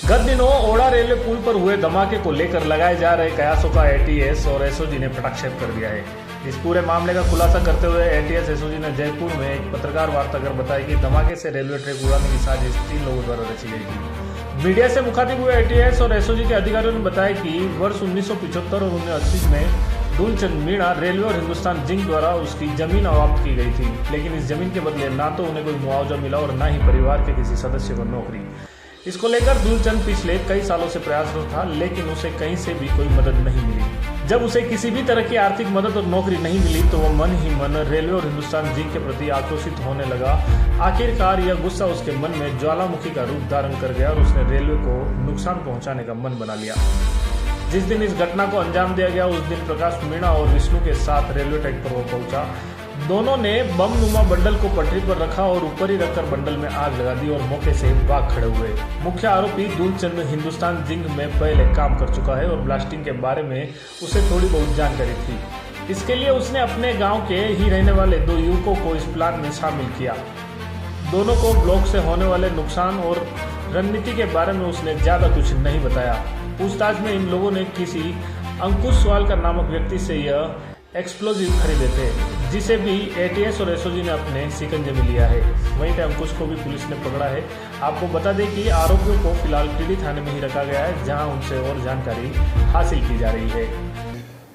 गत दिनों ओड़ा रेलवे पुल पर हुए धमाके को लेकर लगाए जा रहे कयासों का एटीएस और एसओजी ने पटाक्षेप कर दिया है। इस पूरे मामले का खुलासा करते हुए एटीएस एसओजी ने जयपुर में एक पत्रकार वार्ता कर बताया कि धमाके से रेलवे ट्रैक उड़ाने की साजिश 3 लोगों द्वारा रची गई थी। मीडिया से मुखातिब हुए एटीएस और एसओजी के अधिकारियों ने बताया कि वर्ष 1975 और 1980 में दुलचंद मीणा रेलवे और हिंदुस्तान जिंक द्वारा उसकी जमीन अवाप्त की गई थी, लेकिन इस जमीन के बदले ना तो उन्हें कोई मुआवजा मिला और न ही परिवार के किसी सदस्य को नौकरी। इसको लेकर दुलचंद पिछले कई सालों से प्रयासरत था, लेकिन उसे कहीं से भी कोई मदद नहीं मिली। जब उसे किसी भी तरह की आर्थिक मदद और नौकरी नहीं मिली तो वह मन ही मन रेलवे और हिंदुस्तान जिंक के प्रति आक्रोशित होने लगा। आखिरकार यह गुस्सा उसके मन में ज्वालामुखी का रूप धारण कर गया और उसने रेलवे को नुकसान पहुंचाने का मन बना लिया। जिस दिन इस घटना को अंजाम दिया गया उस दिन प्रकाश मीणा और विष्णु के साथ रेलवे ट्रैक पर वो पहुंचा। दोनों ने बम नुमा बंडल को पटरी पर रखा और ऊपर ही रखकर बंडल में आग लगा दी और मौके से भाग खड़े हुए। मुख्य आरोपी दुलचंद हिंदुस्तान जिंक में पहले काम कर चुका है और ब्लास्टिंग के बारे में उसे थोड़ी बहुत जानकारी थी। इसके लिए उसने अपने गांव के ही रहने वाले 2 युवकों को इस प्लान में शामिल किया। दोनों को ब्लॉक से होने वाले नुकसान और रणनीति के बारे में उसने ज्यादा कुछ नहीं बताया। पूछताछ में इन लोगों ने किसी अंकुश स्वालकर नामक व्यक्ति से यह एक्सप्लोजिव खरीदे थे, जिसे भी एटीएस और एसओजी ने अपने शिकंजे में लिया है। वहीं पे अंकुश को भी पुलिस ने पकड़ा है। आपको बता दें कि आरोपियों को फिलहाल टीडी थाने में ही रखा गया है, जहां उनसे और जानकारी हासिल की जा रही है।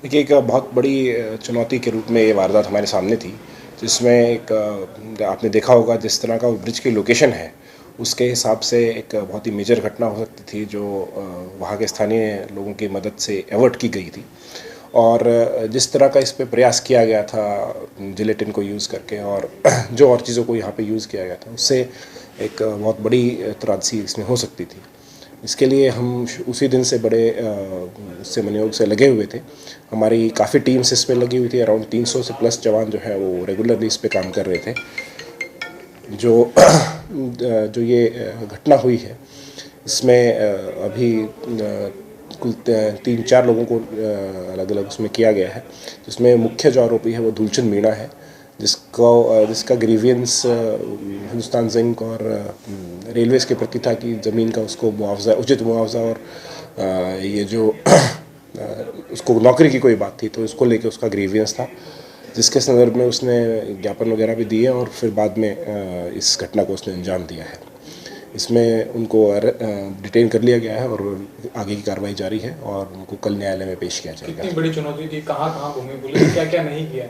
देखिए, एक बहुत बड़ी चुनौती के रूप में ये वारदात हमारे सामने थी, जिसमें एक आपने देखा होगा जिस तरह का ब्रिज की लोकेशन है उसके हिसाब से एक बहुत ही मेजर घटना हो सकती थी, जो वहाँ के स्थानीय लोगों की मदद से एवर्ट की गई थी। और जिस तरह का इस पे प्रयास किया गया था जिलेटिन को यूज़ करके और जो और चीज़ों को यहाँ पे यूज़ किया गया था, उससे एक बहुत बड़ी त्रासदी इसमें हो सकती थी। इसके लिए हम उसी दिन से बड़े उससे मनोयोग से लगे हुए थे। हमारी काफ़ी टीम्स इस पर लगी हुई थी। अराउंड 300 से प्लस जवान जो है वो रेगुलरली इस पर काम कर रहे थे। जो ये घटना हुई है इसमें अभी कुल 3-4 लोगों को अलग अलग उसमें किया गया है, जिसमें मुख्य जो आरोपी है वो दुलचंद मीणा है, जिसका ग्रीवियंस हिंदुस्तान जिंक और रेलवेज़ के प्रति था कि ज़मीन का उसको मुआवजा, उचित मुआवजा और ये जो उसको नौकरी की कोई बात थी तो उसको लेके उसका ग्रीवियंस था, जिसके संदर्भ में उसने ज्ञापन वगैरह भी दिए और फिर बाद में इस घटना को उसने अंजाम दिया है। इसमें उनको डिटेन कर लिया गया है और आगे की कार्रवाई जारी है और उनको कल न्यायालय में पेश किया जाएगा। कितनी बड़ी चुनौती थी, कहाँ घूमी पुलिस, क्या क्या नहीं किया?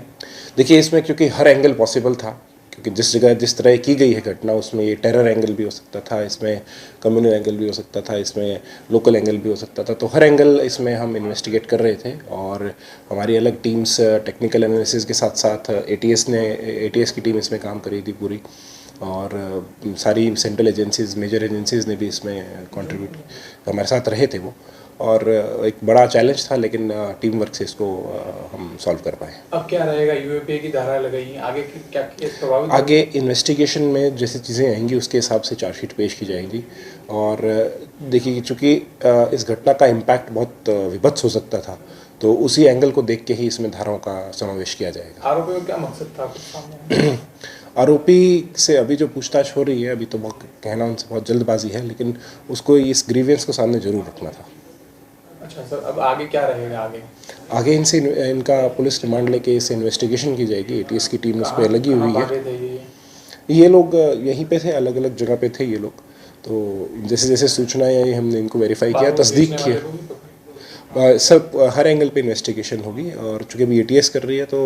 देखिए, इसमें क्योंकि हर एंगल पॉसिबल था, क्योंकि जिस जगह जिस तरह की गई है घटना उसमें ये टेरर एंगल भी हो सकता था, इसमें कम्युनल एंगल भी हो सकता था, इसमें लोकल एंगल भी हो सकता था। तो हर एंगल इसमें हम इन्वेस्टिगेट कर रहे थे और हमारी अलग टीम्स टेक्निकल एनालिसिस के साथ साथ एटीएस की टीम इसमें काम करी थी पूरी, और सारी सेंट्रल एजेंसीज, मेजर एजेंसीज ने भी इसमें कंट्रीब्यूट हमारे साथ रहे थे वो, और एक बड़ा चैलेंज था, लेकिन टीम वर्क से इसको हम सॉल्व कर पाए। अब क्या रहेगा? यूएपीए की धारा लगाई, आगे क्या केस प्रभावित? आगे इन्वेस्टिगेशन में जैसी चीज़ें आएंगी उसके हिसाब से चार्जशीट पेश की जाएंगी। और देखिए, चूँकि इस घटना का इम्पैक्ट बहुत विभत्स हो सकता था, तो उसी एंगल को देख के ही इसमें धाराओं का समावेश किया जाएगा। आरोपी का क्या मकसद था कुछ सामने? आरोपी से अभी जो पूछताछ हो रही है, अभी तो कहना उनसे बहुत जल्दबाजी है, लेकिन उसको इस ग्रीवियंस को सामने जरूर रखना था। अच्छा सर, अब आगे क्या रहेगा? आगे इनसे इनका पुलिस रिमांड लेके इसे इन्वेस्टिगेशन की जाएगी। एटीएस की टीम उस पर लगी हुई है। ये लोग यहीं पे थे, अलग अलग जगह पे थे ये लोग। तो जैसे जैसे सूचनाएं आई हमने इनको वेरीफाई किया, तस्दीक किया। सब हर एंगल पे इन्वेस्टिगेशन होगी और चूँकि अभी एटीएस कर रही है तो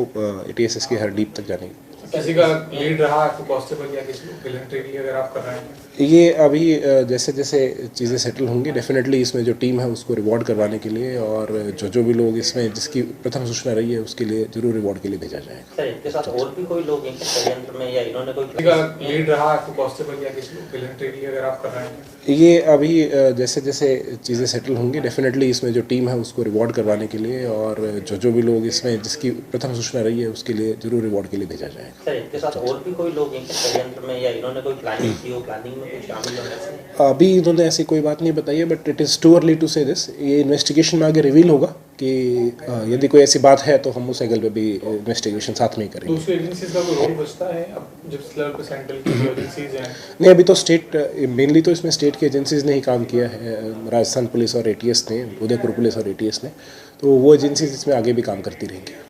एटीएस इसके हर डीप तक जानेगी। किसी का लीड रहा कांस्टेबल या किसी वॉलंटरी अगर आप कर रहे हैं? ये अभी जैसे जैसे चीज़ें सेटल होंगी, डेफिनेटली इसमें जो टीम है उसको रिवॉर्ड करवाने के लिए और जो भी लोग इसमें जिसकी प्रथम सूचना रही है उसके लिए जरूर रिवॉर्ड के लिए भेजा जाएगा। सर, इनके साथ और भी कोई लोग हैं षड्यंत्र में, या इन्होंने कोई लीड रहा कांस्टेबल या किसी वॉलंटरी अगर आप कर रहे हैं? ये अभी जैसे जैसे चीज़ें सेटल होंगी, डेफिनेटली इसमें जो टीम है उसको रिवॉर्ड करवाने के लिए और जो भी लोग इसमें जिसकी प्रथम सूचना रही है उसके लिए जरूर रिवॉर्ड के लिए भेजा जाएगा। सर इनके साथ और भी कोई लोग इनके षड्यंत्र में या इन्होंने कोई प्लानिंग की हो, प्लानिंग में कोई शामिल होने से? अभी इन्होंने ऐसी कोई बात नहीं बताई है, but it is too early to say this. ये इन्वेस्टिगेशन में आगे रिवील होगा कि यदि कोई ऐसी बात है तो हम उस एंगल पे भी इन्वेस्टिगेशन साथ में ही करेंगे। दूसरी एजेंसीज का कोई रोल बचता है अब जिस लेवल पे सेंट्रल की जो एजेंसीज हैं? नहीं, अभी तो स्टेट मेनली तो इसमें स्टेट की एजेंसीज ने ही काम किया है, राजस्थान पुलिस और एटीएस ने, उदयपुर पुलिस और एटीएस ने, तो वो एजेंसीज इसमें आगे भी काम करती रहेंगी।